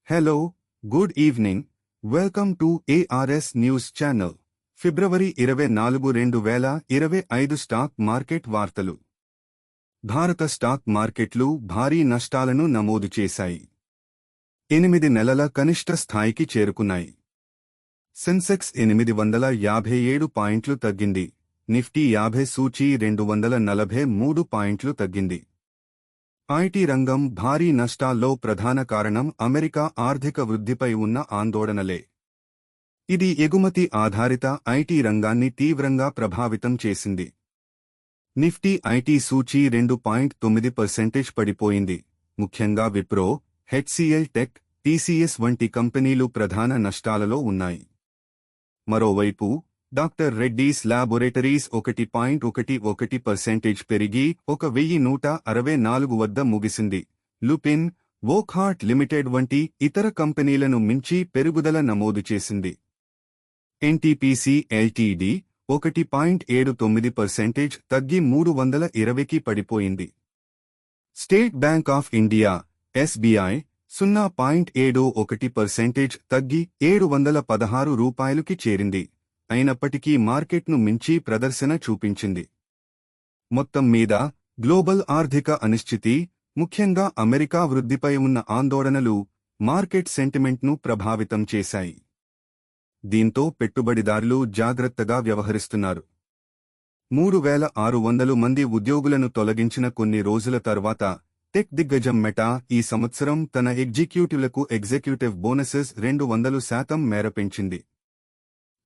Hello, good evening. Welcome to ARS News Channel. February 24 2025 stock market వార్తలు. భారత stock మార్కెట్లు భారీ నష్టాలను నమోదు చేశాయి. 8 నెలల కనిష్ట స్థాయికి చేరుకున్నాయి. సెన్సెక్స్ 857 పాయింట్లు తగ్గింది. నిఫ్టీ 50 సూచీ 243 పాయింట్లు తగ్గింది. ఐటీ రంగం భారీ నష్టాల్లో ప్రధాన కారణం అమెరికా ఆర్థిక వృద్ధిపై ఉన్న ఆందోళనలే. ఇది ఎగుమతి ఆధారిత ఐటీ రంగాన్ని తీవ్రంగా ప్రభావితం చేసింది. నిఫ్టీ ఐటీ సూచీ 2.9% పడిపోయింది. ముఖ్యంగా విప్రో, హెచ్సిఎల్ టెక్, టీసీఎస్ వంటి కంపెనీలు ప్రధాన నష్టాలలో ఉన్నాయి. మరోవైపు డాక్టర్ రెడ్డీస్ ల్యాబొరేటరీస్ 1.11% పెరిగి 1164 వద్ద ముగిసింది. లుపిన్, వోక్హార్ట్ లిమిటెడ్ వంటి ఇతర కంపెనీలను మించి పెరుగుదల నమోదు చేసింది. ఎన్టీపీసీ ఎల్టీడీ 1.79% తగ్గి 320కి పడిపోయింది. State bank of India SBI 0.71% తగ్గి 716 రూపాయలుకి చేరింది. అయినప్పటికీ మార్కెట్ను మించి ప్రదర్శన చూపించింది. మొత్తం మీద గ్లోబల్ ఆర్థిక అనిశ్చితి, ముఖ్యంగా అమెరికా వృద్ధిపై ఉన్న ఆందోళనలు మార్కెట్ సెంటిమెంట్ను ప్రభావితం చేశాయి. దీంతో పెట్టుబడిదారులు జాగ్రత్తగా వ్యవహరిస్తున్నారు. 3600 మంది ఉద్యోగులను తొలగించిన కొన్ని రోజుల తర్వాత టెక్ దిగ్గజం మెటా ఈ సంవత్సరం తన ఎగ్జిక్యూటివ్లకు ఎగ్జిక్యూటివ్ బోనసెస్ 200% మేర పెంచింది.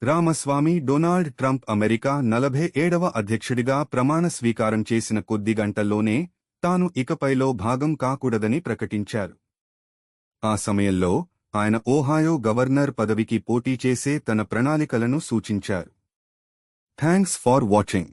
రామస్వామి డొనాల్డ్ ట్రంప్ అమెరికా 47వ అధ్యక్షుడిగా ప్రమాణ స్వీకారం చేసిన కొద్ది గంటల్లోనే తాను ఇకపైలో భాగం కాకూడదని ప్రకటించారు. ఆ సమయంలో ఆయన ఓహాయో గవర్నర్ పదవికి పోటీ చేసే తన ప్రణాళికలను సూచించారు. Thanks far watching.